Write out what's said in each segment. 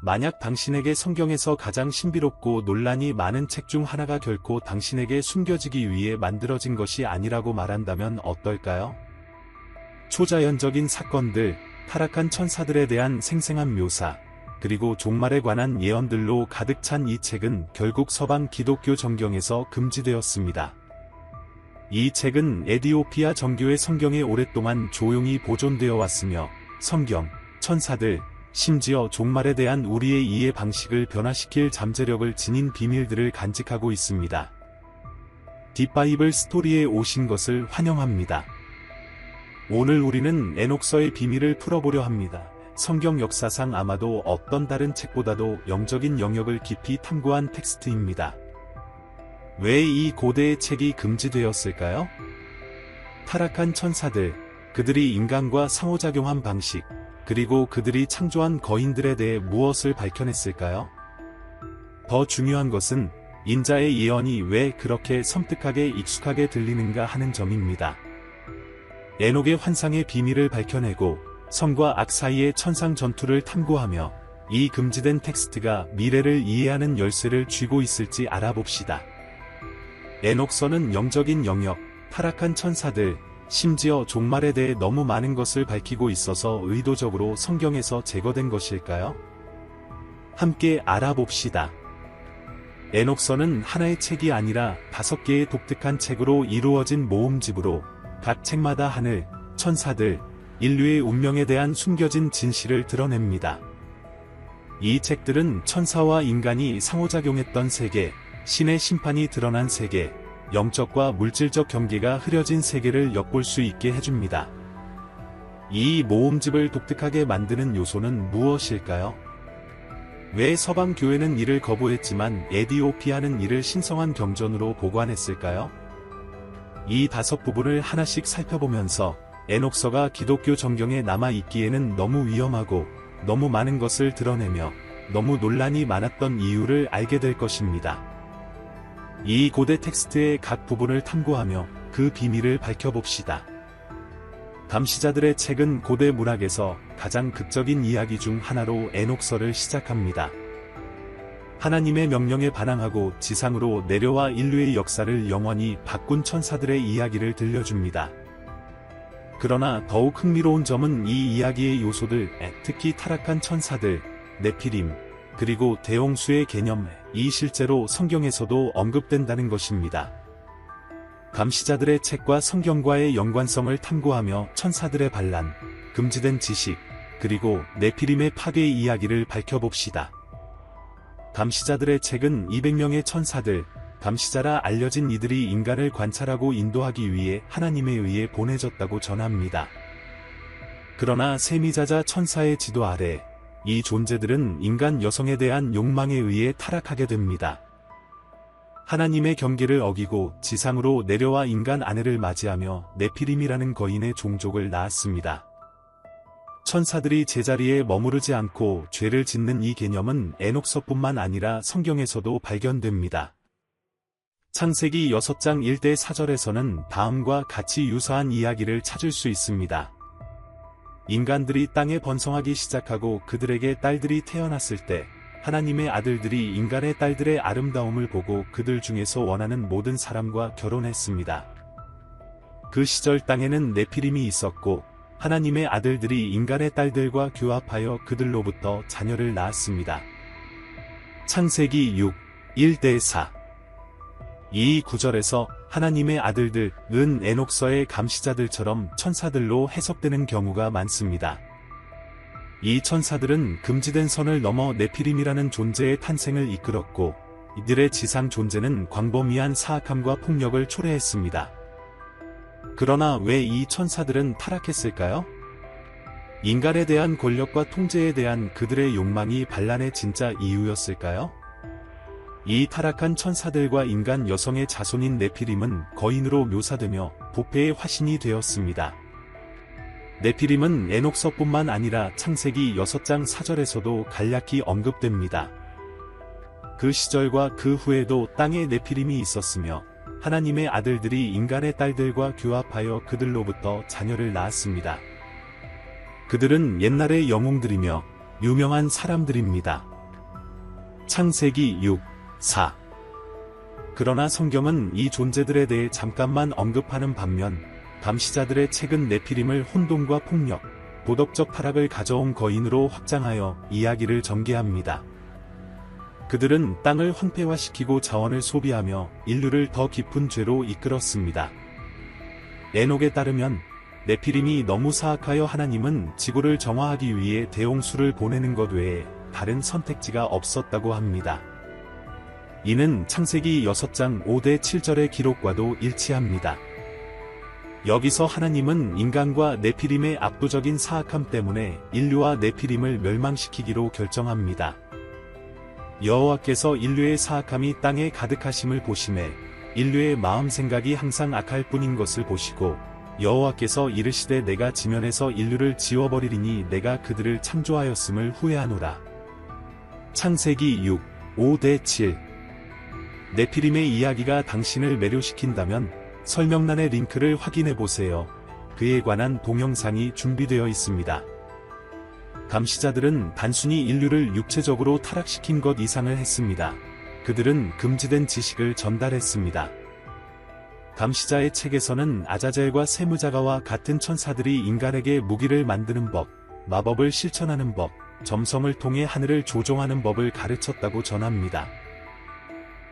만약 당신에게 성경에서 가장 신비롭고 논란이 많은 책 중 하나가 결코 당신에게 숨겨지기 위해 만들어진 것이 아니라고 말한다면 어떨까요? 초자연적인 사건들, 타락한 천사들에 대한 생생한 묘사, 그리고 종말에 관한 예언들로 가득 찬 이 책은 결국 서방 기독교 정경에서 금지되었습니다. 이 책은 에디오피아 정교의 성경에 오랫동안 조용히 보존되어 왔으며 성경, 천사들, 심지어 종말에 대한 우리의 이해 방식을 변화시킬 잠재력을 지닌 비밀들을 간직하고 있습니다. 딥바이블 스토리에 오신 것을 환영합니다. 오늘 우리는 에녹서의 비밀을 풀어보려 합니다. 성경 역사상 아마도 어떤 다른 책보다도 영적인 영역을 깊이 탐구한 텍스트입니다. 왜 이 고대의 책이 금지되었을까요? 타락한 천사들, 그들이 인간과 상호작용한 방식, 그리고 그들이 창조한 거인들에 대해 무엇을 밝혀냈을까요? 더 중요한 것은 인자의 예언이 왜 그렇게 섬뜩하게 익숙하게 들리는가 하는 점입니다. 에녹의 환상의 비밀을 밝혀내고 성과 악 사이의 천상 전투를 탐구하며 이 금지된 텍스트가 미래를 이해하는 열쇠를 쥐고 있을지 알아봅시다. 에녹서는 영적인 영역, 타락한 천사들, 심지어 종말에 대해 너무 많은 것을 밝히고 있어서 의도적으로 성경에서 제거된 것일까요? 함께 알아봅시다. 에녹서는 하나의 책이 아니라 5개의 독특한 책으로 이루어진 모음집으로 각 책마다 하늘, 천사들, 인류의 운명에 대한 숨겨진 진실을 드러냅니다. 이 책들은 천사와 인간이 상호작용했던 세계, 신의 심판이 드러난 세계, 영적과 물질적 경계가 흐려진 세계를 엿볼 수 있게 해줍니다. 이 모음집을 독특하게 만드는 요소는 무엇일까요? 왜 서방 교회는 이를 거부했지만 에디오피아는 이를 신성한 경전으로 보관했을까요? 이 5부분을 하나씩 살펴보면서 에녹서가 기독교 정경에 남아있기에는 너무 위험하고 너무 많은 것을 드러내며 너무 논란이 많았던 이유를 알게 될 것입니다. 이 고대 텍스트의 각 부분을 탐구하며 그 비밀을 밝혀봅시다. 감시자들의 책은 고대 문학에서 가장 극적인 이야기 중 하나로 에녹서를 시작합니다. 하나님의 명령에 반항하고 지상으로 내려와 인류의 역사를 영원히 바꾼 천사들의 이야기를 들려줍니다. 그러나 더욱 흥미로운 점은 이 이야기의 요소들, 특히 타락한 천사들, 네피림, 그리고 대홍수의 개념, 이 실제로 성경에서도 언급된다는 것입니다. 감시자들의 책과 성경과의 연관성을 탐구하며 천사들의 반란, 금지된 지식, 그리고 네피림의 파괴 이야기를 밝혀봅시다. 감시자들의 책은 200명의 천사들, 감시자라 알려진 이들이 인간을 관찰하고 인도하기 위해 하나님에 의해 보내졌다고 전합니다. 그러나 세미자자 천사의 지도 아래 이 존재들은 인간 여성에 대한 욕망에 의해 타락하게 됩니다. 하나님의 경계를 어기고 지상으로 내려와 인간 아내를 맞이하며 네피림이라는 거인의 종족을 낳았습니다. 천사들이 제자리에 머무르지 않고 죄를 짓는 이 개념은 에녹서뿐만 아니라 성경에서도 발견됩니다. 창세기 6장 1대 4절에서는 다음과 같이 유사한 이야기를 찾을 수 있습니다. 인간들이 땅에 번성하기 시작하고 그들에게 딸들이 태어났을 때 하나님의 아들들이 인간의 딸들의 아름다움을 보고 그들 중에서 원하는 모든 사람과 결혼했습니다. 그 시절 땅에는 네피림이 있었고 하나님의 아들들이 인간의 딸들과 교합하여 그들로부터 자녀를 낳았습니다. 창세기 6, 1대 4. 이 구절에서 하나님의 아들들은 에녹서의 감시자들처럼 천사들로 해석되는 경우가 많습니다. 이 천사들은 금지된 선을 넘어 네피림이라는 존재의 탄생을 이끌었고 이들의 지상 존재는 광범위한 사악함과 폭력을 초래했습니다. 그러나 왜 이 천사들은 타락했을까요? 인간에 대한 권력과 통제에 대한 그들의 욕망이 반란의 진짜 이유였을까요? 이 타락한 천사들과 인간 여성의 자손인 네피림은 거인으로 묘사되며 부패의 화신이 되었습니다. 네피림은 에녹서뿐만 아니라 창세기 6장 4절에서도 간략히 언급됩니다. 그 시절과 그 후에도 땅에 네피림이 있었으며 하나님의 아들들이 인간의 딸들과 교합하여 그들로부터 자녀를 낳았습니다. 그들은 옛날의 영웅들이며 유명한 사람들입니다. 창세기 6, 4. 그러나 성경은 이 존재들에 대해 잠깐만 언급하는 반면 감시자들의 책은 네피림을 혼돈과 폭력, 도덕적 타락을 가져온 거인으로 확장하여 이야기를 전개합니다. 그들은 땅을 황폐화시키고 자원을 소비하며 인류를 더 깊은 죄로 이끌었습니다. 에녹에 따르면 네피림이 너무 사악하여 하나님은 지구를 정화하기 위해 대홍수를 보내는 것 외에 다른 선택지가 없었다고 합니다. 이는 창세기 6장 5대 7절의 기록과도 일치합니다. 여기서 하나님은 인간과 네피림의 압도적인 사악함 때문에 인류와 네피림을 멸망시키기로 결정합니다. 여호와께서 인류의 사악함이 땅에 가득하심을 보시매 인류의 마음 생각이 항상 악할 뿐인 것을 보시고 여호와께서 이르시되 내가 지면에서 인류를 지워버리리니 내가 그들을 창조하였음을 후회하노라. 창세기 6, 5대 7. 네피림의 이야기가 당신을 매료시킨다면 설명란의 링크를 확인해보세요. 그에 관한 동영상이 준비되어 있습니다. 감시자들은 단순히 인류를 육체적으로 타락시킨 것 이상을 했습니다. 그들은 금지된 지식을 전달했습니다. 감시자의 책에서는 아자젤과 세무자가와 같은 천사들이 인간에게 무기를 만드는 법, 마법을 실천하는 법, 점성을 통해 하늘을 조종하는 법을 가르쳤다고 전합니다.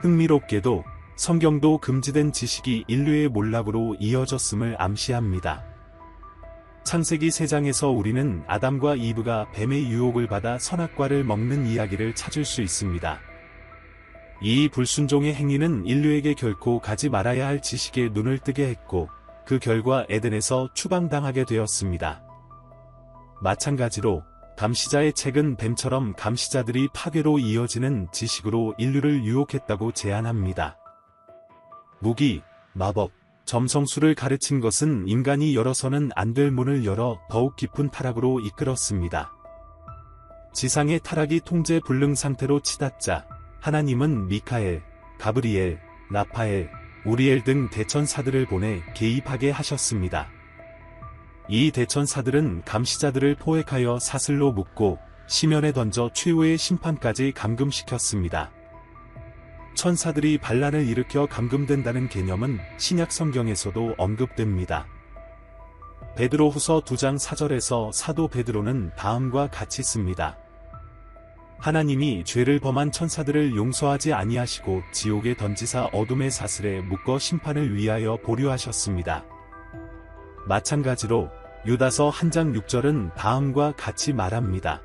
흥미롭게도 성경도 금지된 지식이 인류의 몰락으로 이어졌음을 암시합니다. 창세기 3장에서 우리는 아담과 이브가 뱀의 유혹을 받아 선악과를 먹는 이야기를 찾을 수 있습니다. 이 불순종의 행위는 인류에게 결코 가지 말아야 할 지식에 눈을 뜨게 했고 그 결과 에덴에서 추방당하게 되었습니다. 마찬가지로 감시자의 책은 뱀처럼 감시자들이 파괴로 이어지는 지식으로 인류를 유혹했다고 제안합니다. 무기, 마법, 점성술을 가르친 것은 인간이 열어서는 안 될 문을 열어 더욱 깊은 타락으로 이끌었습니다. 지상의 타락이 통제 불능 상태로 치닫자 하나님은 미카엘, 가브리엘, 라파엘, 우리엘 등 대천사들을 보내 개입하게 하셨습니다. 이 대천사들은 감시자들을 포획하여 사슬로 묶고 심연에 던져 최후의 심판까지 감금시켰습니다. 천사들이 반란을 일으켜 감금된다는 개념은 신약 성경에서도 언급됩니다. 베드로후서 2장 4절에서 사도 베드로는 다음과 같이 씁니다. 하나님이 죄를 범한 천사들을 용서하지 아니하시고 지옥에 던지사 어둠의 사슬에 묶어 심판을 위하여 보류하셨습니다. 마찬가지로 유다서 1장 6절은 다음과 같이 말합니다.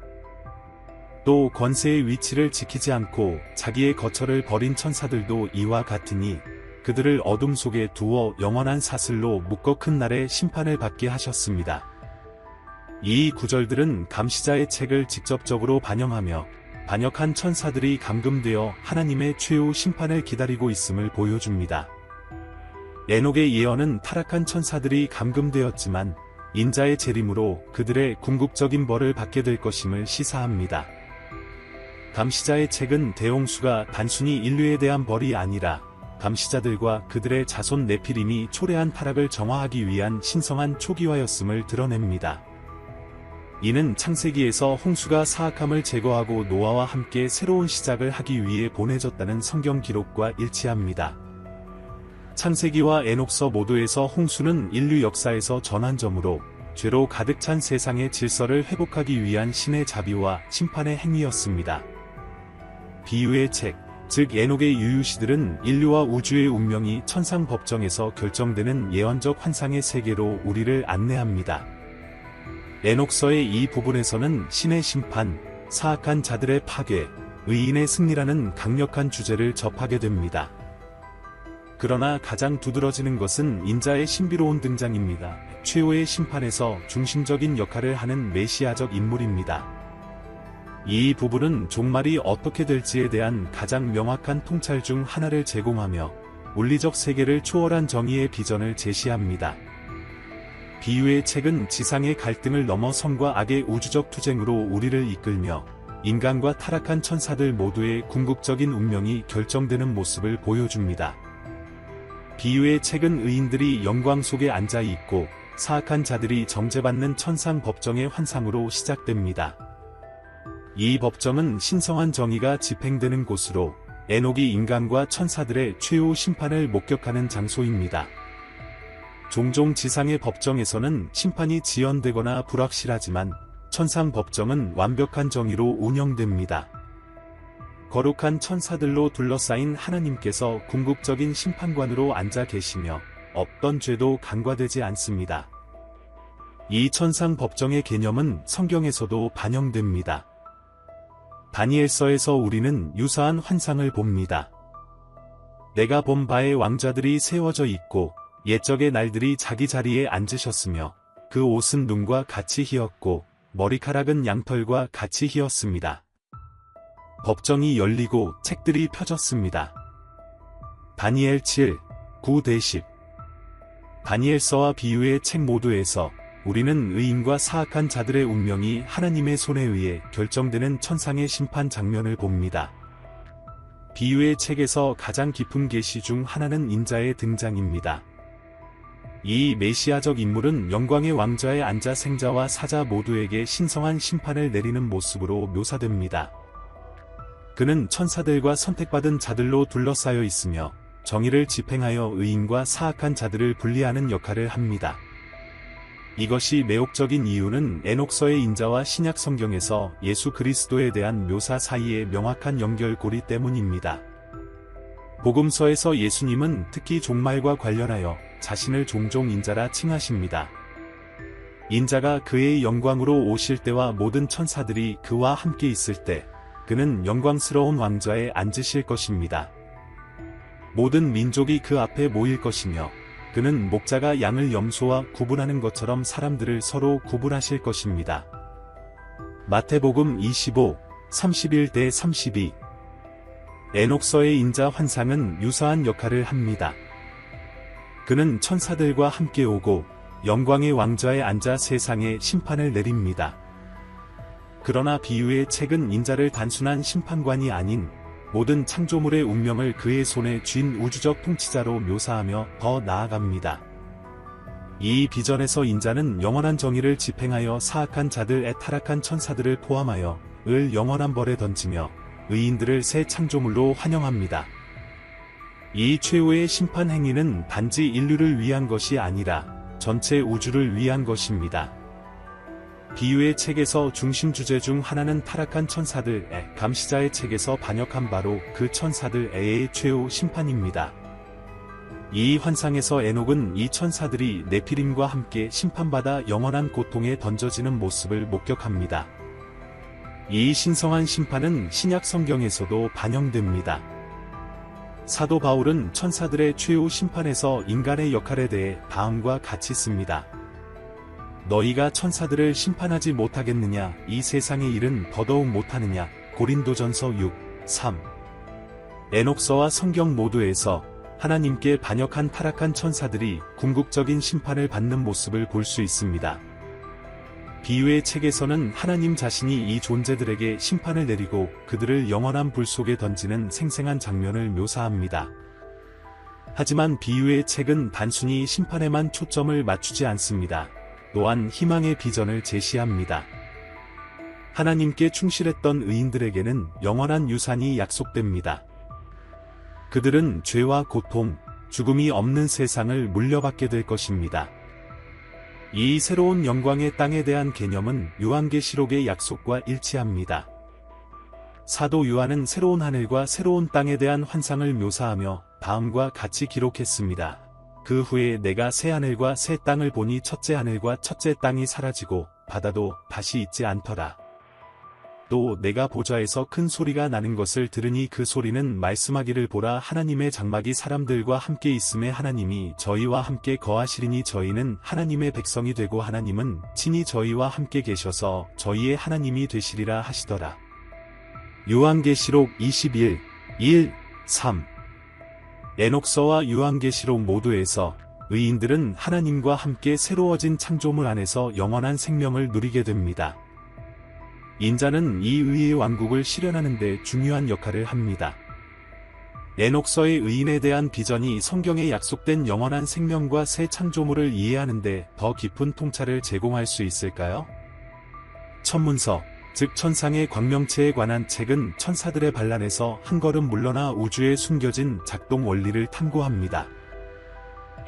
또 권세의 위치를 지키지 않고 자기의 거처를 버린 천사들도 이와 같으니 그들을 어둠 속에 두어 영원한 사슬로 묶어 큰 날에 심판을 받게 하셨습니다. 이 구절들은 감시자의 책을 직접적으로 반영하며 반역한 천사들이 감금되어 하나님의 최후 심판을 기다리고 있음을 보여줍니다. 에녹의 예언은 타락한 천사들이 감금되었지만 인자의 재림으로 그들의 궁극적인 벌을 받게 될 것임을 시사합니다. 감시자의 책은 대홍수가 단순히 인류에 대한 벌이 아니라 감시자들과 그들의 자손 네피림이 초래한 타락을 정화하기 위한 신성한 초기화였음을 드러냅니다. 이는 창세기에서 홍수가 사악함을 제거하고 노아와 함께 새로운 시작을 하기 위해 보내졌다는 성경 기록과 일치합니다. 창세기와 에녹서 모두에서 홍수는 인류 역사에서 전환점으로 죄로 가득 찬 세상의 질서를 회복하기 위한 신의 자비와 심판의 행위였습니다. 비유의 책, 즉 에녹의 유유시들은 인류와 우주의 운명이 천상 법정에서 결정되는 예언적 환상의 세계로 우리를 안내합니다. 에녹서의 이 부분에서는 신의 심판, 사악한 자들의 파괴, 의인의 승리라는 강력한 주제를 접하게 됩니다. 그러나 가장 두드러지는 것은 인자의 신비로운 등장입니다. 최후의 심판에서 중심적인 역할을 하는 메시아적 인물입니다. 이 부분은 종말이 어떻게 될지에 대한 가장 명확한 통찰 중 하나를 제공하며 물리적 세계를 초월한 정의의 비전을 제시합니다. 비유의 책은 지상의 갈등을 넘어 선과 악의 우주적 투쟁으로 우리를 이끌며 인간과 타락한 천사들 모두의 궁극적인 운명이 결정되는 모습을 보여줍니다. 비유의 책은 의인들이 영광 속에 앉아 있고 사악한 자들이 정죄받는 천상 법정의 환상으로 시작됩니다. 이 법정은 신성한 정의가 집행되는 곳으로 에녹이 인간과 천사들의 최후 심판을 목격하는 장소입니다. 종종 지상의 법정에서는 심판이 지연되거나 불확실하지만 천상 법정은 완벽한 정의로 운영됩니다. 거룩한 천사들로 둘러싸인 하나님께서 궁극적인 심판관으로 앉아 계시며 어떤 죄도 간과되지 않습니다. 이 천상 법정의 개념은 성경에서도 반영됩니다. 다니엘서에서 우리는 유사한 환상을 봅니다. 내가 본 바의 왕자들이 세워져 있고 옛적의 날들이 자기 자리에 앉으셨으며 그 옷은 눈과 같이 희었고 머리카락은 양털과 같이 희었습니다. 법정이 열리고 책들이 펴졌습니다. 다니엘 7, 9-10 다니엘서와 비유의 책 모두에서 우리는 의인과 사악한 자들의 운명이 하나님의 손에 의해 결정되는 천상의 심판 장면을 봅니다. 비유의 책에서 가장 깊은 계시 중 하나는 인자의 등장입니다. 이 메시아적 인물은 영광의 왕좌에 앉아 생자와 사자 모두에게 신성한 심판을 내리는 모습으로 묘사됩니다. 그는 천사들과 선택받은 자들로 둘러싸여 있으며 정의를 집행하여 의인과 사악한 자들을 분리하는 역할을 합니다. 이것이 매혹적인 이유는 에녹서의 인자와 신약 성경에서 예수 그리스도에 대한 묘사 사이의 명확한 연결고리 때문입니다. 복음서에서 예수님은 특히 종말과 관련하여 자신을 종종 인자라 칭하십니다. 인자가 그의 영광으로 오실 때와 모든 천사들이 그와 함께 있을 때 그는 영광스러운 왕좌에 앉으실 것입니다. 모든 민족이 그 앞에 모일 것이며 그는 목자가 양을 염소와 구분하는 것처럼 사람들을 서로 구분하실 것입니다. 마태복음 25, 31-32 에녹서의 인자 환상은 유사한 역할을 합니다. 그는 천사들과 함께 오고 영광의 왕좌에 앉아 세상에 심판을 내립니다. 그러나 비유의 책은 인자를 단순한 심판관이 아닌 모든 창조물의 운명을 그의 손에 쥔 우주적 통치자로 묘사하며 더 나아갑니다. 이 비전에서 인자는 영원한 정의를 집행하여 사악한 자들의 타락한 천사들을 포함하여 을 영원한 벌에 던지며 의인들을 새 창조물로 환영합니다. 이 최후의 심판 행위는 단지 인류를 위한 것이 아니라 전체 우주를 위한 것입니다. 비유의 책에서 중심 주제 중 하나는 타락한 천사들의 감시자의 책에서 반역한 바로 그 천사들의 최후 심판입니다. 이 환상에서 에녹은 이 천사들이 네피림과 함께 심판받아 영원한 고통에 던져지는 모습을 목격합니다. 이 신성한 심판은 신약 성경에서도 반영됩니다. 사도 바울은 천사들의 최후 심판에서 인간의 역할에 대해 다음과 같이 씁니다. 너희가 천사들을 심판하지 못하겠느냐? 이 세상의 일은 더더욱 못하느냐? 고린도전서 6, 3 에녹서와 성경 모두에서 하나님께 반역한 타락한 천사들이 궁극적인 심판을 받는 모습을 볼 수 있습니다. 비유의 책에서는 하나님 자신이 이 존재들에게 심판을 내리고 그들을 영원한 불 속에 던지는 생생한 장면을 묘사합니다. 하지만 비유의 책은 단순히 심판에만 초점을 맞추지 않습니다. 또한 희망의 비전을 제시합니다. 하나님께 충실했던 의인들에게는 영원한 유산이 약속됩니다. 그들은 죄와 고통, 죽음이 없는 세상을 물려받게 될 것입니다. 이 새로운 영광의 땅에 대한 개념은 요한계시록의 약속과 일치합니다. 사도 요한은 새로운 하늘과 새로운 땅에 대한 환상을 묘사하며 다음과 같이 기록했습니다. 그 후에 내가 새 하늘과 새 땅을 보니 첫째 하늘과 첫째 땅이 사라지고 바다도 다시 있지 않더라. 또 내가 보좌에서 큰 소리가 나는 것을 들으니 그 소리는 말씀하기를 보라 하나님의 장막이 사람들과 함께 있음에 하나님이 저희와 함께 거하시리니 저희는 하나님의 백성이 되고 하나님은 친히 저희와 함께 계셔서 저희의 하나님이 되시리라 하시더라. 요한계시록 21, 1, 3 에녹서와 요한계시록 모두에서 의인들은 하나님과 함께 새로워진 창조물 안에서 영원한 생명을 누리게 됩니다. 인자는 이 의의 왕국을 실현하는 데 중요한 역할을 합니다. 에녹서의 의인에 대한 비전이 성경에 약속된 영원한 생명과 새 창조물을 이해하는 데 더 깊은 통찰을 제공할 수 있을까요? 천문서 즉 천상의 광명체에 관한 책은 천사들의 반란에서 한 걸음 물러나 우주에 숨겨진 작동 원리를 탐구합니다.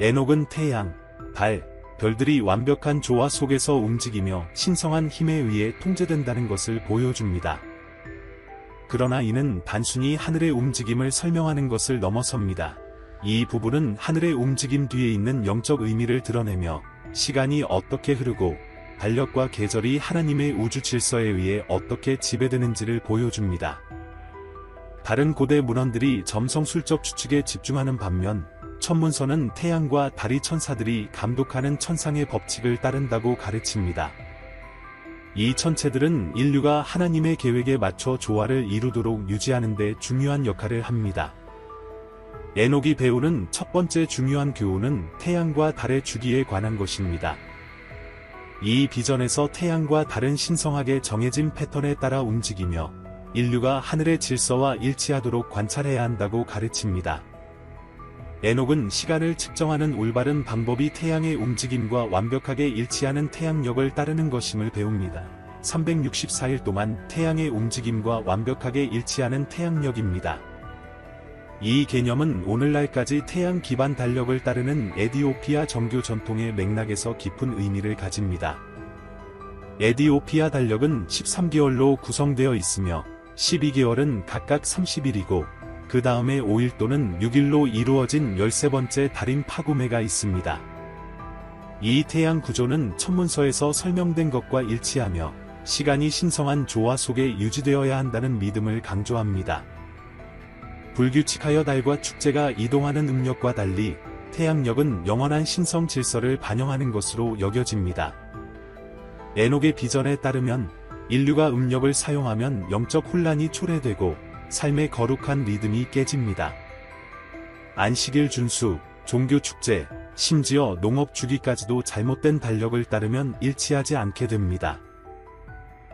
에녹은 태양, 달, 별들이 완벽한 조화 속에서 움직이며 신성한 힘에 의해 통제된다는 것을 보여줍니다. 그러나 이는 단순히 하늘의 움직임을 설명하는 것을 넘어섭니다. 이 부분은 하늘의 움직임 뒤에 있는 영적 의미를 드러내며 시간이 어떻게 흐르고 달력과 계절이 하나님의 우주 질서에 의해 어떻게 지배되는지를 보여줍니다. 다른 고대 문헌들이 점성술적 추측에 집중하는 반면 천문서는 태양과 달이 천사들이 감독하는 천상의 법칙을 따른다고 가르칩니다. 이 천체들은 인류가 하나님의 계획에 맞춰 조화를 이루도록 유지하는 데 중요한 역할을 합니다. 에녹이 배우는 첫 번째 중요한 교훈은 태양과 달의 주기에 관한 것입니다. 이 비전에서 태양과 달은 신성하게 정해진 패턴에 따라 움직이며 인류가 하늘의 질서와 일치하도록 관찰해야 한다고 가르칩니다. 에녹은 시간을 측정하는 올바른 방법이 태양의 움직임과 완벽하게 일치하는 태양력을 따르는 것임을 배웁니다. 364일 동안 태양의 움직임과 완벽하게 일치하는 태양력입니다. 이 개념은 오늘날까지 태양 기반 달력을 따르는 에디오피아 정교 전통의 맥락에서 깊은 의미를 가집니다. 에디오피아 달력은 13개월로 구성되어 있으며 12개월은 각각 30일이고 그 다음에 5일 또는 6일로 이루어진 13번째 달인 파구메가 있습니다. 이 태양 구조는 천문서에서 설명된 것과 일치하며 시간이 신성한 조화 속에 유지되어야 한다는 믿음을 강조합니다. 불규칙하여 달과 축제가 이동하는 음력과 달리 태양력은 영원한 신성 질서를 반영하는 것으로 여겨집니다. 에녹의 비전에 따르면 인류가 음력을 사용하면 영적 혼란이 초래되고 삶의 거룩한 리듬이 깨집니다. 안식일 준수, 종교 축제, 심지어 농업 주기까지도 잘못된 달력을 따르면 일치하지 않게 됩니다.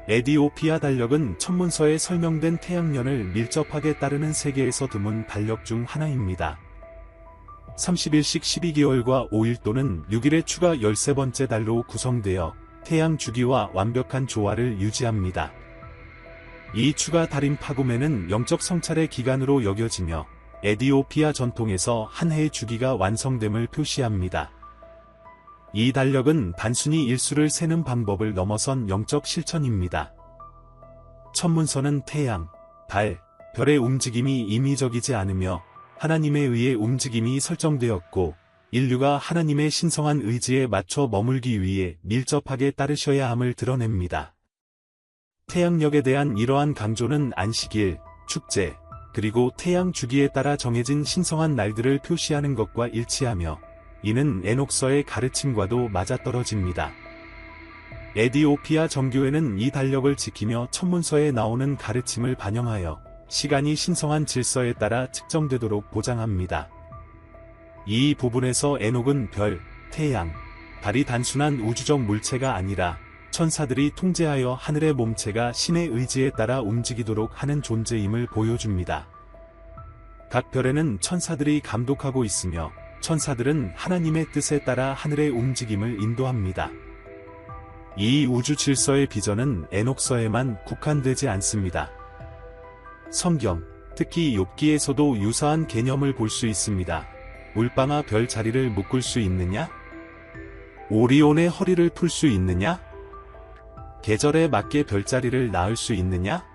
에디오피아 달력은 천문서에 설명된 태양년을 밀접하게 따르는 세계에서 드문 달력 중 하나입니다. 30일씩 12개월과 5일 또는 6일의 추가 13번째 달로 구성되어 태양 주기와 완벽한 조화를 유지합니다. 이 추가 달인 파구메는 영적 성찰의 기간으로 여겨지며 에디오피아 전통에서 한 해의 주기가 완성됨을 표시합니다. 이 달력은 단순히 일수를 세는 방법을 넘어선 영적 실천입니다. 천문서는 태양, 달, 별의 움직임이 임의적이지 않으며 하나님에 의해 움직임이 설정되었고 인류가 하나님의 신성한 의지에 맞춰 머물기 위해 밀접하게 따르셔야 함을 드러냅니다. 태양력에 대한 이러한 강조는 안식일, 축제, 그리고 태양 주기에 따라 정해진 신성한 날들을 표시하는 것과 일치하며 이는 에녹서의 가르침과도 맞아떨어집니다. 에디오피아 정교회는 이 달력을 지키며 천문서에 나오는 가르침을 반영하여 시간이 신성한 질서에 따라 측정되도록 보장합니다. 이 부분에서 에녹은 별, 태양, 달이 단순한 우주적 물체가 아니라 천사들이 통제하여 하늘의 몸체가 신의 의지에 따라 움직이도록 하는 존재임을 보여줍니다. 각 별에는 천사들이 감독하고 있으며 천사들은 하나님의 뜻에 따라 하늘의 움직임을 인도합니다. 이 우주 질서의 비전은 에녹서에만 국한되지 않습니다. 성경, 특히 욥기에서도 유사한 개념을 볼 수 있습니다. 물방아 별 자리를 묶을 수 있느냐? 오리온의 허리를 풀 수 있느냐? 계절에 맞게 별자리를 낳을 수 있느냐?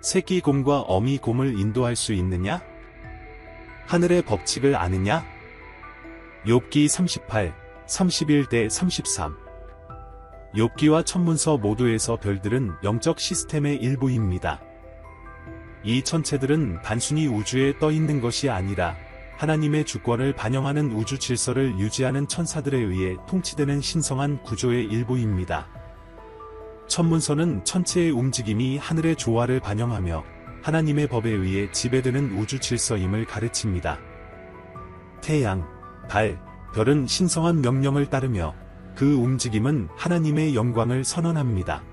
새끼곰과 어미곰을 인도할 수 있느냐? 하늘의 법칙을 아느냐? 욥기 38, 31-33 욥기와 천문서 모두에서 별들은 영적 시스템의 일부입니다. 이 천체들은 단순히 우주에 떠 있는 것이 아니라 하나님의 주권을 반영하는 우주 질서를 유지하는 천사들에 의해 통치되는 신성한 구조의 일부입니다. 천문서는 천체의 움직임이 하늘의 조화를 반영하며 하나님의 법에 의해 지배되는 우주 질서임을 가르칩니다. 태양, 달, 별은 신성한 명령을 따르며 그 움직임은 하나님의 영광을 선언합니다.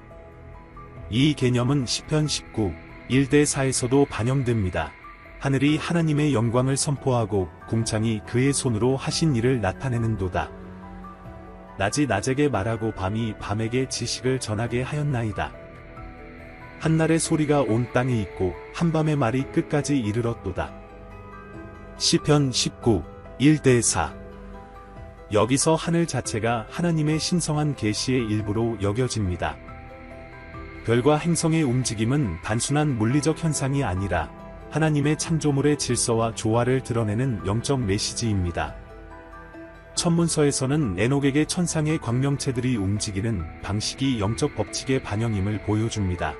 이 개념은 시편 19, 1-4에서도 반영됩니다. 하늘이 하나님의 영광을 선포하고 궁창이 그의 손으로 하신 일을 나타내는도다. 낮이 낮에게 말하고 밤이 밤에게 지식을 전하게 하였나이다. 한날의 소리가 온 땅에 있고 한밤의 말이 끝까지 이르렀도다. 시편 19, 1-4. 여기서 하늘 자체가 하나님의 신성한 계시의 일부로 여겨집니다. 별과 행성의 움직임은 단순한 물리적 현상이 아니라 하나님의 창조물의 질서와 조화를 드러내는 영적 메시지입니다. 천문서에서는 에녹에게 천상의 광명체들이 움직이는 방식이 영적 법칙의 반영임을 보여줍니다.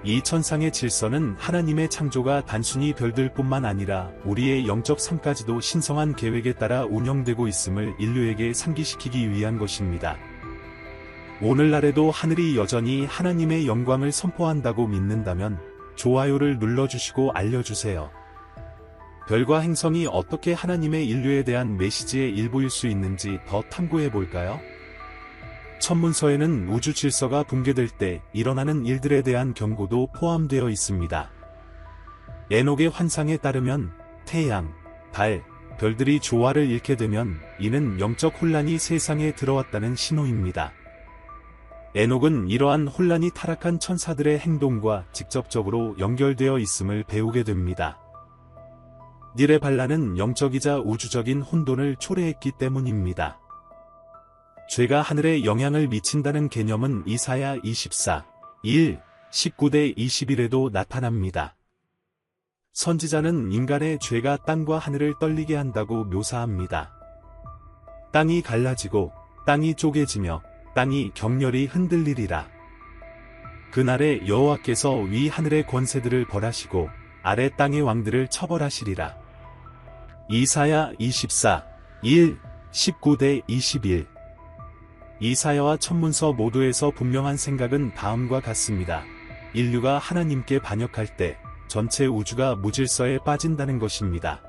이 천상의 질서는 하나님의 창조가 단순히 별들뿐만 아니라 우리의 영적 삶까지도 신성한 계획에 따라 운영되고 있음을 인류에게 상기시키기 위한 것입니다. 오늘날에도 하늘이 여전히 하나님의 영광을 선포한다고 믿는다면 좋아요를 눌러주시고 알려주세요. 별과 행성이 어떻게 하나님의 인류에 대한 메시지의 일부일 수 있는지 더 탐구해볼까요? 천문서에는 우주 질서가 붕괴될 때 일어나는 일들에 대한 경고도 포함되어 있습니다. 에녹의 환상에 따르면 태양, 달, 별들이 조화를 잃게 되면 이는 영적 혼란이 세상에 들어왔다는 신호입니다. 에녹은 이러한 혼란이 타락한 천사들의 행동과 직접적으로 연결되어 있음을 배우게 됩니다. 닐의 반란은 영적이자 우주적인 혼돈을 초래했기 때문입니다. 죄가 하늘에 영향을 미친다는 개념은 이사야 24, 1, 19-21에도 나타납니다. 선지자는 인간의 죄가 땅과 하늘을 떨리게 한다고 묘사합니다. 땅이 갈라지고 땅이 쪼개지며 땅이 격렬히 흔들리리라. 그날에 여호와께서 위 하늘의 권세들을 벌하시고 아래 땅의 왕들을 처벌하시리라. 이사야 24, 1, 19-21. 이사야와 천문서 모두에서 분명한 생각은 다음과 같습니다. 인류가 하나님께 반역할 때 전체 우주가 무질서에 빠진다는 것입니다.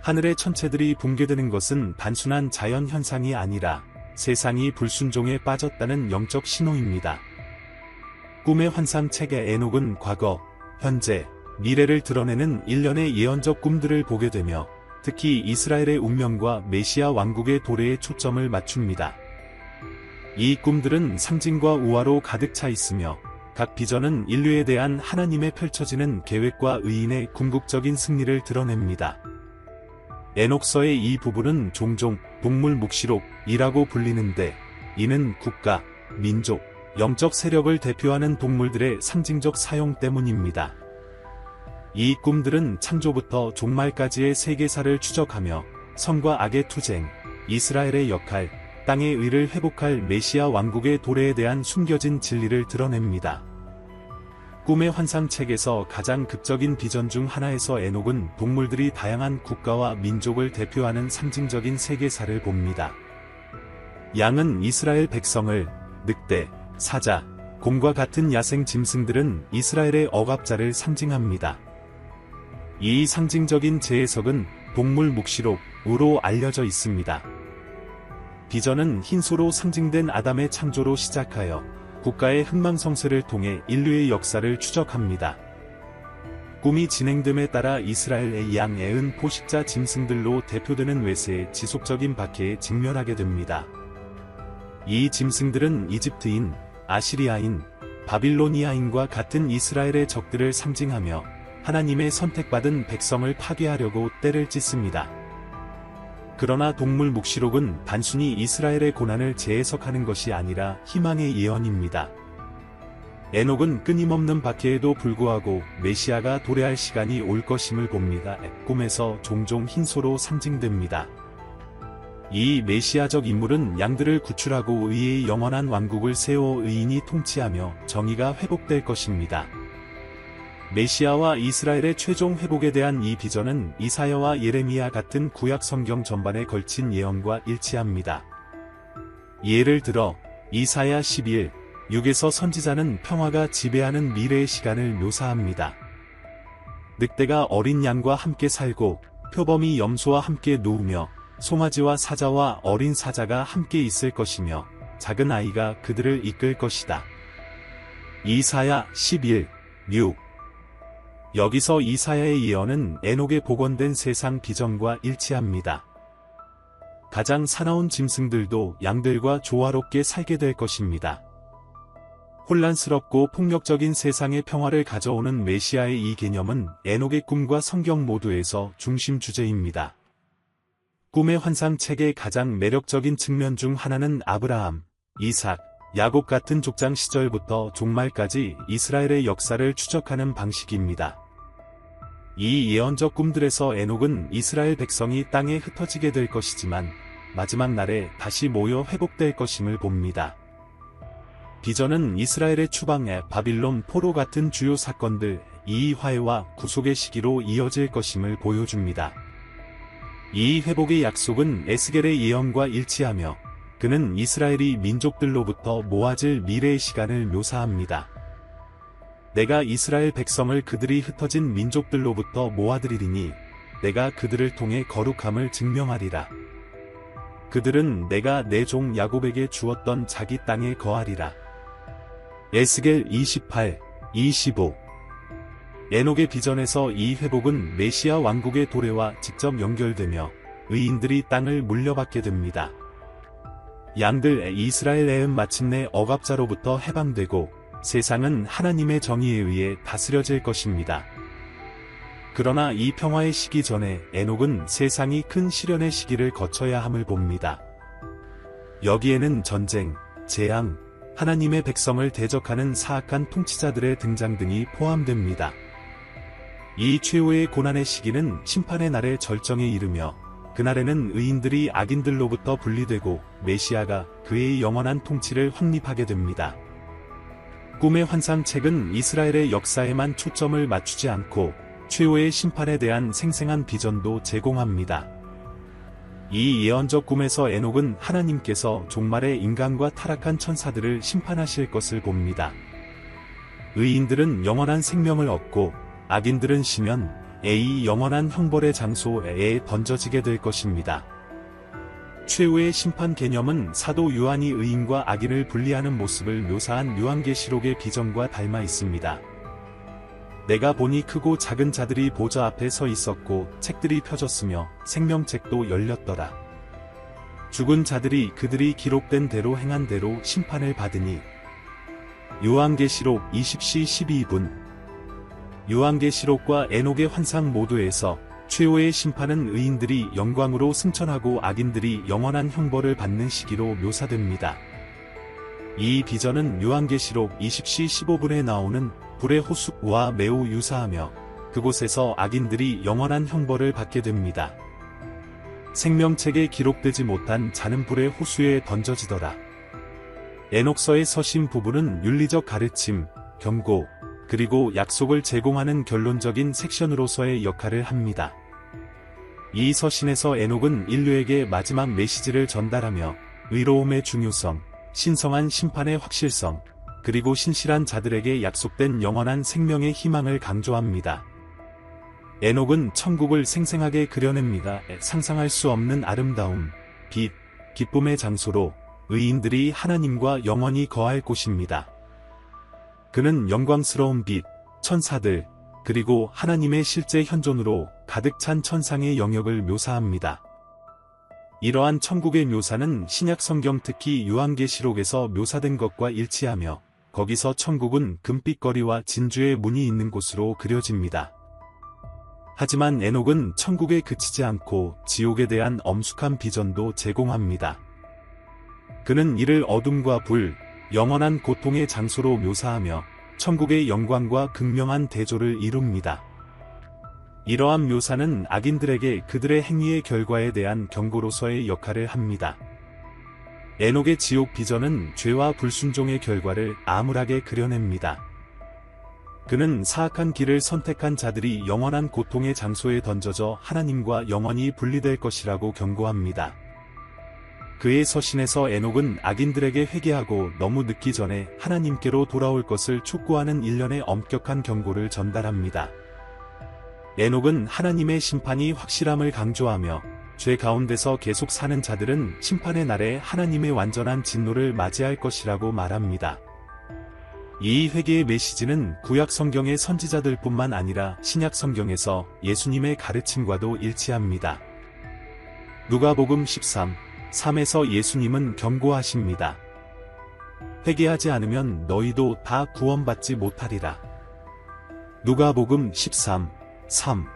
하늘의 천체들이 붕괴되는 것은 단순한 자연 현상이 아니라 세상이 불순종에 빠졌다는 영적 신호입니다. 꿈의 환상 책의 에녹은 과거, 현재, 미래를 드러내는 일련의 예언적 꿈들을 보게 되며 특히 이스라엘의 운명과 메시아 왕국의 도래에 초점을 맞춥니다. 이 꿈들은 상징과 우화로 가득 차 있으며 각 비전은 인류에 대한 하나님의 펼쳐지는 계획과 의인의 궁극적인 승리를 드러냅니다. 에녹서의 이 부분은 종종 동물묵시록이라고 불리는데 이는 국가, 민족, 영적 세력을 대표하는 동물들의 상징적 사용 때문입니다. 이 꿈들은 창조부터 종말까지의 세계사를 추적하며 선과 악의 투쟁, 이스라엘의 역할, 땅의 의를 회복할 메시아 왕국의 도래에 대한 숨겨진 진리를 드러냅니다. 꿈의 환상책에서 가장 극적인 비전 중 하나에서 에녹은 동물들이 다양한 국가와 민족을 대표하는 상징적인 세계사를 봅니다. 양은 이스라엘 백성을, 늑대, 사자, 곰과 같은 야생 짐승들은 이스라엘의 억압자를 상징합니다. 이 상징적인 재해석은 동물묵시록으로 알려져 있습니다. 비전은 흰소로 상징된 아담의 창조로 시작하여 국가의 흥망성쇠를 통해 인류의 역사를 추적합니다. 꿈이 진행됨에 따라 이스라엘의 양애은 포식자 짐승들로 대표되는 외세의 지속적인 박해에 직면하게 됩니다. 이 짐승들은 이집트인, 아시리아인, 바빌로니아인과 같은 이스라엘의 적들을 상징하며 하나님의 선택받은 백성을 파괴하려고 떼를 찢습니다. 그러나 동물묵시록은 단순히 이스라엘의 고난을 재해석하는 것이 아니라 희망의 예언입니다. 에녹은 끊임없는 박해에도 불구하고 메시아가 도래할 시간이 올 것임을 봅니다. 꿈에서 종종 흰소로 상징됩니다. 이 메시아적 인물은 양들을 구출하고 의의 영원한 왕국을 세워 의인이 통치하며 정의가 회복될 것입니다. 메시아와 이스라엘의 최종 회복에 대한 이 비전은 이사야와 예레미야 같은 구약 성경 전반에 걸친 예언과 일치합니다. 예를 들어 이사야 11, 6에서 선지자는 평화가 지배하는 미래의 시간을 묘사합니다. 늑대가 어린 양과 함께 살고 표범이 염소와 함께 누우며 송아지와 사자와 어린 사자가 함께 있을 것이며 작은 아이가 그들을 이끌 것이다. 이사야 11, 6. 여기서 이사야의 예언은 에녹에 복원된 세상 비전과 일치합니다. 가장 사나운 짐승들도 양들과 조화롭게 살게 될 것입니다. 혼란스럽고 폭력적인 세상의 평화를 가져오는 메시아의 이 개념은 에녹의 꿈과 성경 모두에서 중심 주제입니다. 꿈의 환상 책의 가장 매력적인 측면 중 하나는 아브라함, 이삭, 야곱 같은 족장 시절부터 종말까지 이스라엘의 역사를 추적하는 방식입니다. 이 예언적 꿈들에서 에녹은 이스라엘 백성이 땅에 흩어지게 될 것이지만 마지막 날에 다시 모여 회복될 것임을 봅니다. 비전은 이스라엘의 추방에 바빌론 포로 같은 주요 사건들, 이 화해와 구속의 시기로 이어질 것임을 보여줍니다. 이 회복의 약속은 에스겔의 예언과 일치하며 그는 이스라엘이 민족들로부터 모아질 미래의 시간을 묘사합니다. 내가 이스라엘 백성을 그들이 흩어진 민족들로부터 모아들이리니 내가 그들을 통해 거룩함을 증명하리라. 그들은 내가 내 종 야곱에게 주었던 자기 땅에 거하리라. 에스겔 28, 25. 에녹의 비전에서 이 회복은 메시아 왕국의 도래와 직접 연결되며 의인들이 땅을 물려받게 됩니다. 양들 이스라엘은 마침내 억압자로부터 해방되고 세상은 하나님의 정의에 의해 다스려질 것입니다. 그러나 이 평화의 시기 전에 에녹은 세상이 큰 시련의 시기를 거쳐야 함을 봅니다. 여기에는 전쟁, 재앙, 하나님의 백성을 대적하는 사악한 통치자들의 등장 등이 포함됩니다. 이 최후의 고난의 시기는 심판의 날의 절정에 이르며 그날에는 의인들이 악인들로부터 분리되고 메시아가 그의 영원한 통치를 확립하게 됩니다. 꿈의 환상책은 이스라엘의 역사에만 초점을 맞추지 않고 최후의 심판에 대한 생생한 비전도 제공합니다. 이 예언적 꿈에서 에녹은 하나님께서 종말에 인간과 타락한 천사들을 심판하실 것을 봅니다. 의인들은 영원한 생명을 얻고 악인들은 시면의 영원한 형벌의 장소에 던져지게 될 것입니다. 최후의 심판 개념은 사도 요한이 의인과 악인을 분리하는 모습을 묘사한 요한계시록의 비전과 닮아 있습니다. 내가 보니 크고 작은 자들이 보좌 앞에 서 있었고 책들이 펴졌으며 생명책도 열렸더라. 죽은 자들이 그들이 기록된 대로 행한 대로 심판을 받으니. 요한계시록 20시 12분. 요한계시록과 에녹의 환상 모두에서 최후의 심판은 의인들이 영광으로 승천하고 악인들이 영원한 형벌을 받는 시기로 묘사됩니다. 이 비전은 요한계시록 20시 15분에 나오는 불의 호수와 매우 유사하며 그곳에서 악인들이 영원한 형벌을 받게 됩니다. 생명책에 기록되지 못한 자는 불의 호수에 던져지더라. 에녹서의 서신 부분은 윤리적 가르침, 경고, 그리고 약속을 제공하는 결론적인 섹션으로서의 역할을 합니다. 이 서신에서 에녹은 인류에게 마지막 메시지를 전달하며 의로움의 중요성, 신성한 심판의 확실성, 그리고 신실한 자들에게 약속된 영원한 생명의 희망을 강조합니다. 에녹은 천국을 생생하게 그려냅니다. 상상할 수 없는 아름다움, 빛, 기쁨의 장소로 의인들이 하나님과 영원히 거할 곳입니다. 그는 영광스러운 빛, 천사들, 그리고 하나님의 실제 현존으로 가득 찬 천상의 영역을 묘사합니다. 이러한 천국의 묘사는 신약 성경 특히 요한계시록에서 묘사된 것과 일치하며 거기서 천국은 금빛거리와 진주의 문이 있는 곳으로 그려집니다. 하지만 에녹은 천국에 그치지 않고 지옥에 대한 엄숙한 비전도 제공합니다. 그는 이를 어둠과 불, 영원한 고통의 장소로 묘사하며 천국의 영광과 극명한 대조를 이룹니다. 이러한 묘사는 악인들에게 그들의 행위의 결과에 대한 경고로서의 역할을 합니다. 에녹의 지옥 비전은 죄와 불순종의 결과를 암울하게 그려냅니다. 그는 사악한 길을 선택한 자들이 영원한 고통의 장소에 던져져 하나님과 영원히 분리될 것이라고 경고합니다. 그의 서신에서 에녹은 악인들에게 회개하고 너무 늦기 전에 하나님께로 돌아올 것을 촉구하는 일련의 엄격한 경고를 전달합니다. 에녹은 하나님의 심판이 확실함을 강조하며 죄 가운데서 계속 사는 자들은 심판의 날에 하나님의 완전한 진노를 맞이할 것이라고 말합니다. 이 회개의 메시지는 구약 성경의 선지자들뿐만 아니라 신약 성경에서 예수님의 가르침과도 일치합니다. 누가복음 13, 3에서 예수님은 경고하십니다. 회개하지 않으면 너희도 다 구원받지 못하리라. 누가복음 13:3.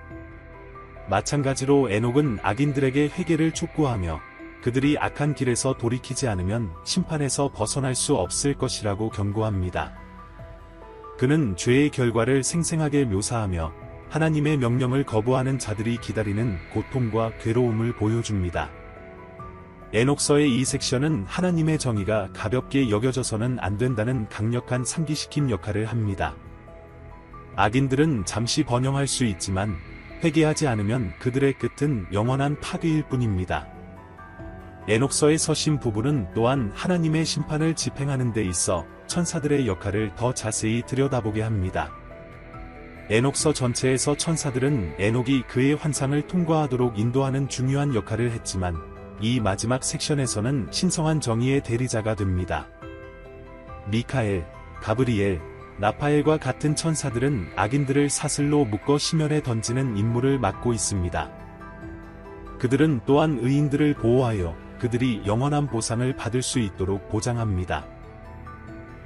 마찬가지로 에녹은 악인들에게 회개를 촉구하며 그들이 악한 길에서 돌이키지 않으면 심판에서 벗어날 수 없을 것이라고 경고합니다. 그는 죄의 결과를 생생하게 묘사하며 하나님의 명령을 거부하는 자들이 기다리는 고통과 괴로움을 보여줍니다. 에녹서의 이 섹션은 하나님의 정의가 가볍게 여겨져서는 안 된다는 강력한 상기시킴 역할을 합니다. 악인들은 잠시 번영할 수 있지만 회개하지 않으면 그들의 끝은 영원한 파괴일 뿐입니다. 에녹서의 서신 부분은 또한 하나님의 심판을 집행하는 데 있어 천사들의 역할을 더 자세히 들여다보게 합니다. 에녹서 전체에서 천사들은 에녹이 그의 환상을 통과하도록 인도하는 중요한 역할을 했지만 이 마지막 섹션에서는 신성한 정의의 대리자가 됩니다. 미카엘, 가브리엘, 라파엘과 같은 천사들은 악인들을 사슬로 묶어 심연에 던지는 임무를 맡고 있습니다. 그들은 또한 의인들을 보호하여 그들이 영원한 보상을 받을 수 있도록 보장합니다.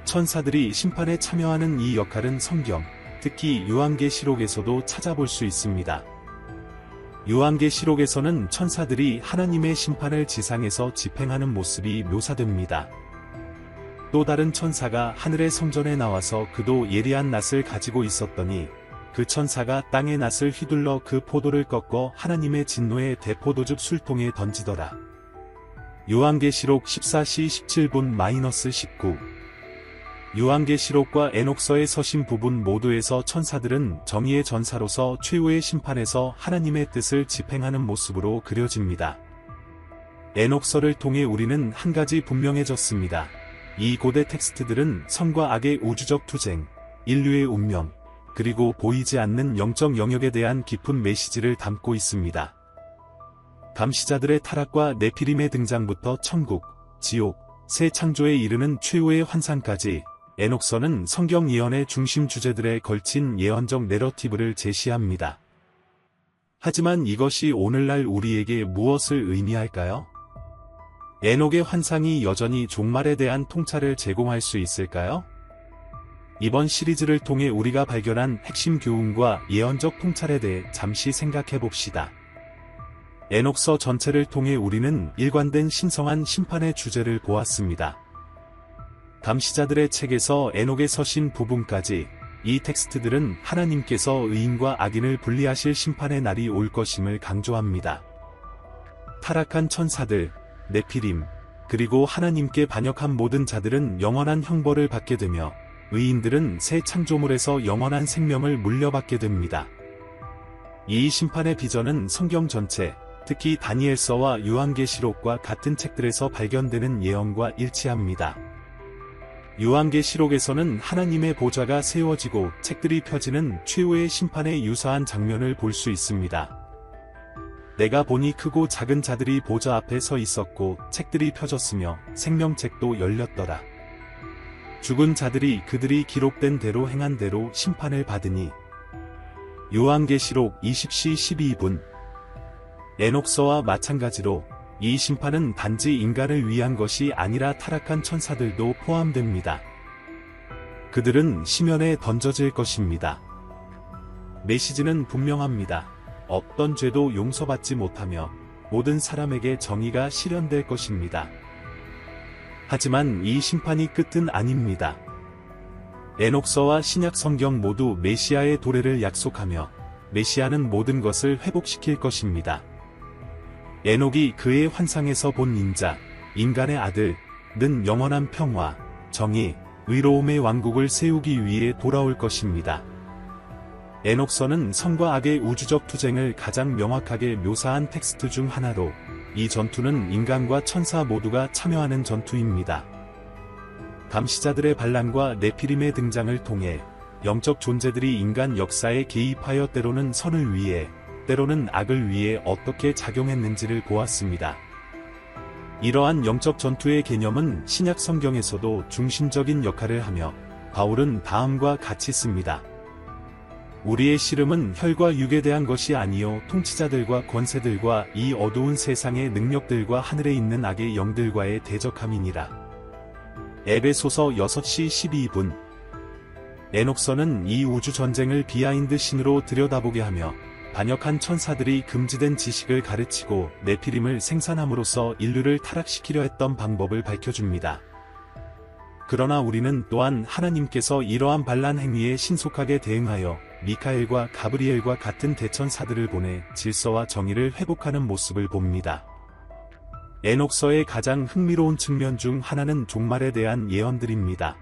천사들이 심판에 참여하는 이 역할은 성경, 특히 요한계시록에서도 찾아볼 수 있습니다. 요한계시록에서는 천사들이 하나님의 심판을 지상에서 집행하는 모습이 묘사됩니다. 또 다른 천사가 하늘의 성전에 나와서 그도 예리한 낫을 가지고 있었더니 그 천사가 땅의 낫을 휘둘러 그 포도를 꺾어 하나님의 진노의 대포도즙 술통에 던지더라. 요한계시록 14시 17분-19. 요한계시록과 에녹서의 서신 부분 모두에서 천사들은 정의의 전사로서 최후의 심판에서 하나님의 뜻을 집행하는 모습으로 그려집니다. 에녹서를 통해 우리는 한 가지 분명해졌습니다. 이 고대 텍스트들은 선과 악의 우주적 투쟁, 인류의 운명, 그리고 보이지 않는 영적 영역에 대한 깊은 메시지를 담고 있습니다. 감시자들의 타락과 네피림의 등장부터 천국, 지옥, 새 창조에 이르는 최후의 환상까지 에녹서는 성경 예언의 중심 주제들에 걸친 예언적 내러티브를 제시합니다. 하지만 이것이 오늘날 우리에게 무엇을 의미할까요? 에녹의 환상이 여전히 종말에 대한 통찰을 제공할 수 있을까요? 이번 시리즈를 통해 우리가 발견한 핵심 교훈과 예언적 통찰에 대해 잠시 생각해 봅시다. 에녹서 전체를 통해 우리는 일관된 신성한 심판의 주제를 보았습니다. 감시자들의 책에서 에녹의 서신 부분까지 이 텍스트들은 하나님께서 의인과 악인을 분리하실 심판의 날이 올 것임을 강조합니다. 타락한 천사들, 네피림, 그리고 하나님께 반역한 모든 자들은 영원한 형벌을 받게 되며 의인들은 새 창조물에서 영원한 생명을 물려받게 됩니다. 이 심판의 비전은 성경 전체, 특히 다니엘서와 요한계시록과 같은 책들에서 발견되는 예언과 일치합니다. 요한계시록에서는 하나님의 보좌가 세워지고 책들이 펴지는 최후의 심판에 유사한 장면을 볼 수 있습니다. 내가 보니 크고 작은 자들이 보좌 앞에 서 있었고 책들이 펴졌으며 생명책도 열렸더라. 죽은 자들이 그들이 기록된 대로 행한 대로 심판을 받으니. 요한계시록 20시 12분. 에녹서와 마찬가지로 이 심판은 단지 인간을 위한 것이 아니라 타락한 천사들도 포함됩니다. 그들은 심연에 던져질 것입니다. 메시지는 분명합니다. 어떤 죄도 용서받지 못하며 모든 사람에게 정의가 실현될 것입니다. 하지만 이 심판이 끝은 아닙니다. 에녹서와 신약 성경 모두 메시아의 도래를 약속하며 메시아는 모든 것을 회복시킬 것입니다. 에녹이 그의 환상에서 본 인자, 인간의 아들은 영원한 평화, 정의, 의로움의 왕국을 세우기 위해 돌아올 것입니다. 에녹서는 선과 악의 우주적 투쟁을 가장 명확하게 묘사한 텍스트 중 하나로 이 전투는 인간과 천사 모두가 참여하는 전투입니다. 감시자들의 반란과 네피림의 등장을 통해 영적 존재들이 인간 역사에 개입하여 때로는 선을 위해 때로는 악을 위해 어떻게 작용했는지를 보았습니다. 이러한 영적 전투의 개념은 신약 성경에서도 중심적인 역할을 하며 바울은 다음과 같이 씁니다. 우리의 씨름은 혈과 육에 대한 것이 아니요 통치자들과 권세들과 이 어두운 세상의 능력들과 하늘에 있는 악의 영들과의 대적함이니라. 에베소서 6시 12분. 에녹서는 이 우주전쟁을 비하인드 씬으로 들여다보게 하며 반역한 천사들이 금지된 지식을 가르치고 네피림을 생산함으로써 인류를 타락시키려 했던 방법을 밝혀줍니다. 그러나 우리는 또한 하나님께서 이러한 반란 행위에 신속하게 대응하여 미카엘과 가브리엘과 같은 대천사들을 보내 질서와 정의를 회복하는 모습을 봅니다. 에녹서의 가장 흥미로운 측면 중 하나는 종말에 대한 예언들입니다.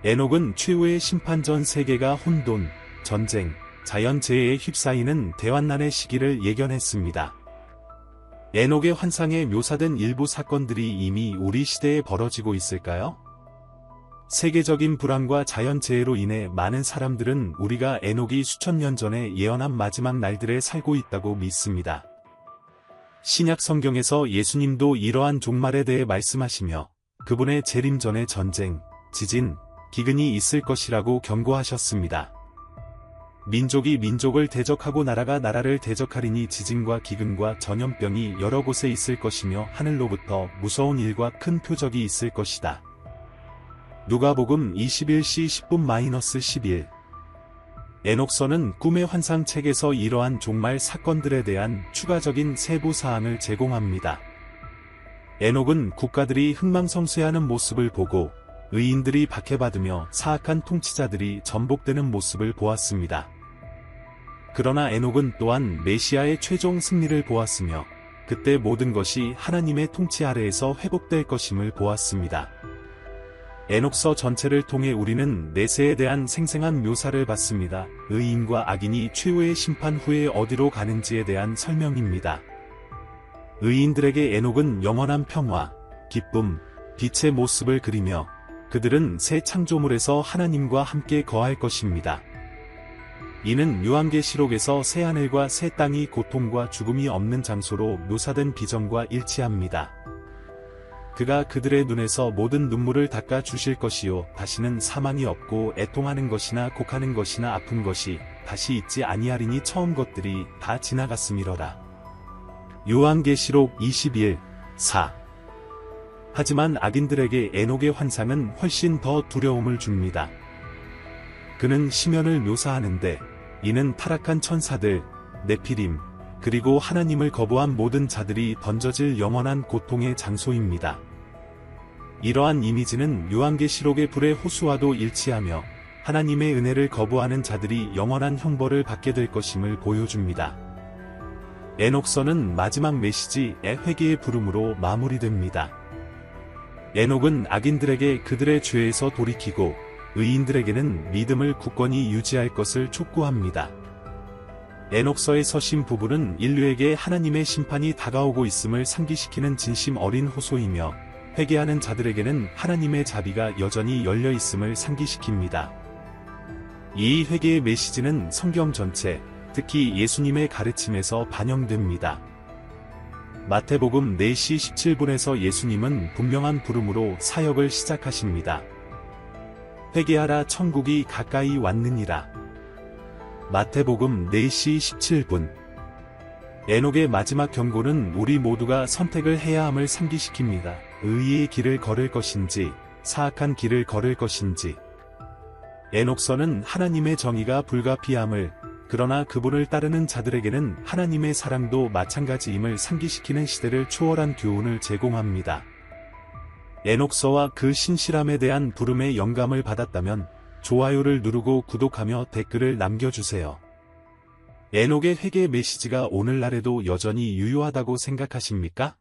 에녹은 최후의 심판 전 세계가 혼돈, 전쟁, 자연재해에 휩싸이는 대환난의 시기를 예견했습니다. 에녹의 환상에 묘사된 일부 사건들이 이미 우리 시대에 벌어지고 있을까요? 세계적인 불황과 자연재해로 인해 많은 사람들은 우리가 에녹이 수천 년 전에 예언한 마지막 날들에 살고 있다고 믿습니다. 신약 성경에서 예수님도 이러한 종말에 대해 말씀하시며 그분의 재림 전에 전쟁, 지진, 기근이 있을 것이라고 경고하셨습니다. 민족이 민족을 대적하고 나라가 나라를 대적하리니 지진과 기근과 전염병이 여러 곳에 있을 것이며 하늘로부터 무서운 일과 큰 표적이 있을 것이다. 누가복음 21시 10분-11. 에녹서는 꿈의 환상 책에서 이러한 종말 사건들에 대한 추가적인 세부 사항을 제공합니다. 에녹은 국가들이 흥망성쇠하는 모습을 보고 의인들이 박해받으며 사악한 통치자들이 전복되는 모습을 보았습니다. 그러나 에녹은 또한 메시아의 최종 승리를 보았으며 그때 모든 것이 하나님의 통치 아래에서 회복될 것임을 보았습니다. 에녹서 전체를 통해 우리는 내세에 대한 생생한 묘사를 받습니다. 의인과 악인이 최후의 심판 후에 어디로 가는지에 대한 설명입니다. 의인들에게 에녹은 영원한 평화, 기쁨, 빛의 모습을 그리며 그들은 새 창조물에서 하나님과 함께 거할 것입니다. 이는 요한계시록에서 새 하늘과 새 땅이 고통과 죽음이 없는 장소로 묘사된 비전과 일치합니다. 그가 그들의 눈에서 모든 눈물을 닦아 주실 것이요 다시는 사망이 없고 애통하는 것이나 곡하는 것이나 아픈 것이 다시 있지 아니하리니 처음 것들이 다 지나갔음이로라. 요한계시록 21:4. 하지만 악인들에게 에녹의 환상은 훨씬 더 두려움을 줍니다. 그는 심연을 묘사하는데 이는 타락한 천사들, 네피림, 그리고 하나님을 거부한 모든 자들이 던져질 영원한 고통의 장소입니다. 이러한 이미지는 요한계시록의 불의 호수와도 일치하며 하나님의 은혜를 거부하는 자들이 영원한 형벌을 받게 될 것임을 보여줍니다. 에녹서는 마지막 메시지의 회개의 부름으로 마무리됩니다. 에녹은 악인들에게 그들의 죄에서 돌이키고 의인들에게는 믿음을 굳건히 유지할 것을 촉구합니다. 에녹서의 서신 부분은 인류에게 하나님의 심판이 다가오고 있음을 상기시키는 진심 어린 호소이며 회개하는 자들에게는 하나님의 자비가 여전히 열려 있음을 상기시킵니다. 이 회개의 메시지는 성경 전체, 특히 예수님의 가르침에서 반영됩니다. 마태복음 4시 17분에서 예수님은 분명한 부름으로 사역을 시작하십니다. 회개하라 천국이 가까이 왔느니라. 마태복음 4시 17분. 에녹의 마지막 경고는 우리 모두가 선택을 해야 함을 상기시킵니다. 의의 길을 걸을 것인지 사악한 길을 걸을 것인지. 에녹서는 하나님의 정의가 불가피함을, 그러나 그분을 따르는 자들에게는 하나님의 사랑도 마찬가지임을 상기시키는 시대를 초월한 교훈을 제공합니다. 에녹서와 그 신실함에 대한 부름의 영감을 받았다면 좋아요를 누르고 구독하며 댓글을 남겨주세요. 에녹의 회개 메시지가 오늘날에도 여전히 유효하다고 생각하십니까?